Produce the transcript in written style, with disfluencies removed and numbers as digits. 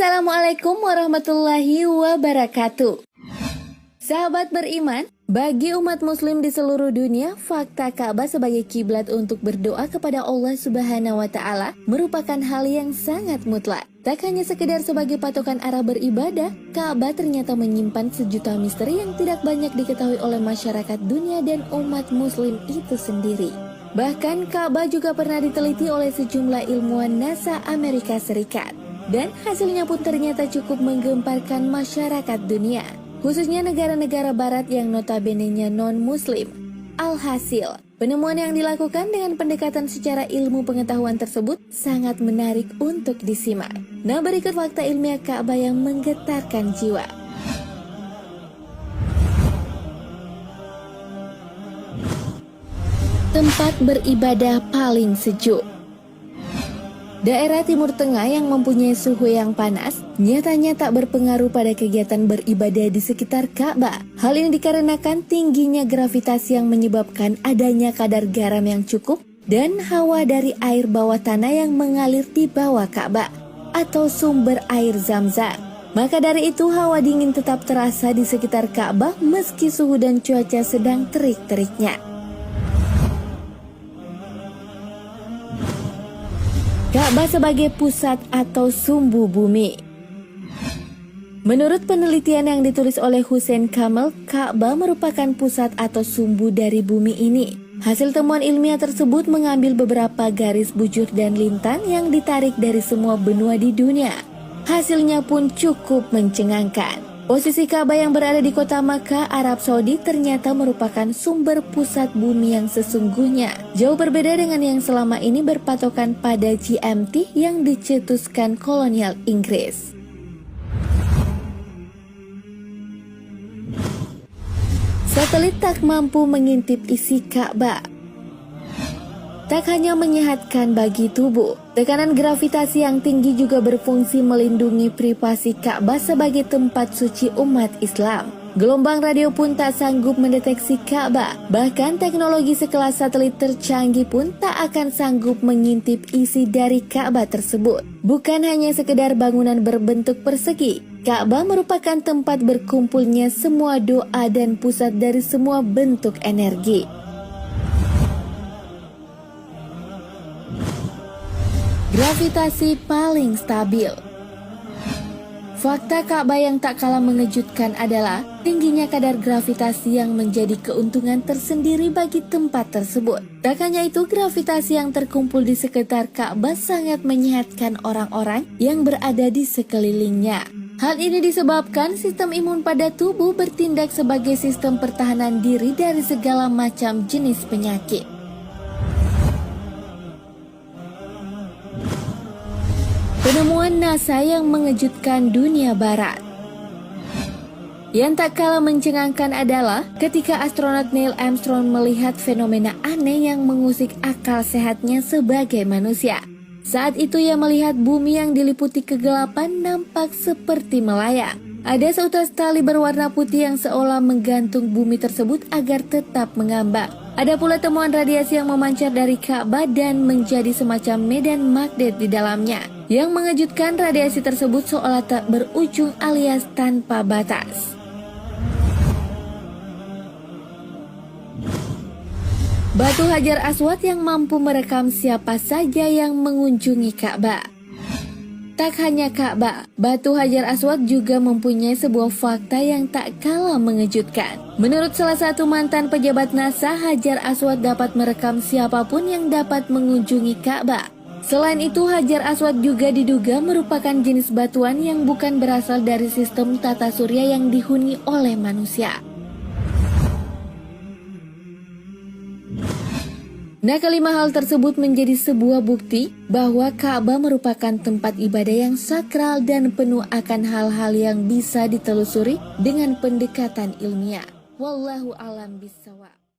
Assalamualaikum warahmatullahi wabarakatuh. Sahabat beriman, bagi umat muslim di seluruh dunia, fakta Ka'bah sebagai kiblat untuk berdoa kepada Allah Subhanahu wa Ta'ala merupakan hal yang sangat mutlak. Tak hanya sekedar sebagai patokan arah beribadah, Ka'bah ternyata menyimpan sejuta misteri yang tidak banyak diketahui oleh masyarakat dunia dan umat muslim itu sendiri. Bahkan Ka'bah juga pernah diteliti oleh sejumlah ilmuwan NASA Amerika Serikat. Dan hasilnya pun ternyata cukup menggemparkan masyarakat dunia, khususnya negara-negara barat yang notabene-nya non-muslim. Alhasil, penemuan yang dilakukan dengan pendekatan secara ilmu pengetahuan tersebut sangat menarik untuk disimak. Nah, berikut fakta ilmiah Ka'bah yang menggetarkan jiwa. Tempat beribadah paling sejuk. Daerah Timur Tengah yang mempunyai suhu yang panas nyatanya tak berpengaruh pada kegiatan beribadah di sekitar Ka'bah. Hal ini dikarenakan tingginya gravitasi yang menyebabkan adanya kadar garam yang cukup dan hawa dari air bawah tanah yang mengalir di bawah Ka'bah atau sumber air Zam-Zam. Maka dari itu hawa dingin tetap terasa di sekitar Ka'bah meski suhu dan cuaca sedang terik-teriknya. Ka'bah sebagai pusat atau sumbu bumi. Menurut penelitian yang ditulis oleh Hussein Kamel, Ka'bah merupakan pusat atau sumbu dari bumi ini. Hasil temuan ilmiah tersebut mengambil beberapa garis bujur dan lintang yang ditarik dari semua benua di dunia. Hasilnya pun cukup mencengangkan. Posisi Ka'bah yang berada di kota Makkah, Arab Saudi ternyata merupakan sumber pusat bumi yang sesungguhnya. Jauh berbeda dengan yang selama ini berpatokan pada GMT yang dicetuskan kolonial Inggris. Satelit tak mampu mengintip isi Ka'bah. Tak hanya menyehatkan bagi tubuh, tekanan gravitasi yang tinggi juga berfungsi melindungi privasi Ka'bah sebagai tempat suci umat Islam. Gelombang radio pun tak sanggup mendeteksi Ka'bah. Bahkan teknologi sekelas satelit tercanggih pun tak akan sanggup mengintip isi dari Ka'bah tersebut. Bukan hanya sekedar bangunan berbentuk persegi, Ka'bah merupakan tempat berkumpulnya semua doa dan pusat dari semua bentuk energi. Gravitasi paling stabil. Fakta Ka'bah yang tak kalah mengejutkan adalah tingginya kadar gravitasi yang menjadi keuntungan tersendiri bagi tempat tersebut. Tak hanya itu, gravitasi yang terkumpul di sekitar Ka'bah sangat menyehatkan orang-orang yang berada di sekelilingnya. Hal ini disebabkan sistem imun pada tubuh bertindak sebagai sistem pertahanan diri dari segala macam jenis penyakit. Penemuan NASA yang mengejutkan dunia barat. Yang tak kalah mencengangkan adalah ketika astronot Neil Armstrong melihat fenomena aneh yang mengusik akal sehatnya sebagai manusia. Saat itu ia melihat bumi yang diliputi kegelapan nampak seperti melayang. Ada seutas tali berwarna putih yang seolah menggantung bumi tersebut agar tetap mengambang. Ada pula temuan radiasi yang memancar dari Ka'bah dan menjadi semacam medan magnet di dalamnya. Yang mengejutkan, radiasi tersebut seolah tak berujung alias tanpa batas. Batu Hajar Aswad yang mampu merekam siapa saja yang mengunjungi Ka'bah. Tak hanya Ka'bah, Batu Hajar Aswad juga mempunyai sebuah fakta yang tak kalah mengejutkan. Menurut salah satu mantan pejabat NASA, Hajar Aswad dapat merekam siapapun yang dapat mengunjungi Ka'bah. Selain itu, Hajar Aswad juga diduga merupakan jenis batuan yang bukan berasal dari sistem tata surya yang dihuni oleh manusia. Nah, kelima hal tersebut menjadi sebuah bukti bahwa Ka'bah merupakan tempat ibadah yang sakral dan penuh akan hal-hal yang bisa ditelusuri dengan pendekatan ilmiah. Wallahu a'lam bishawab.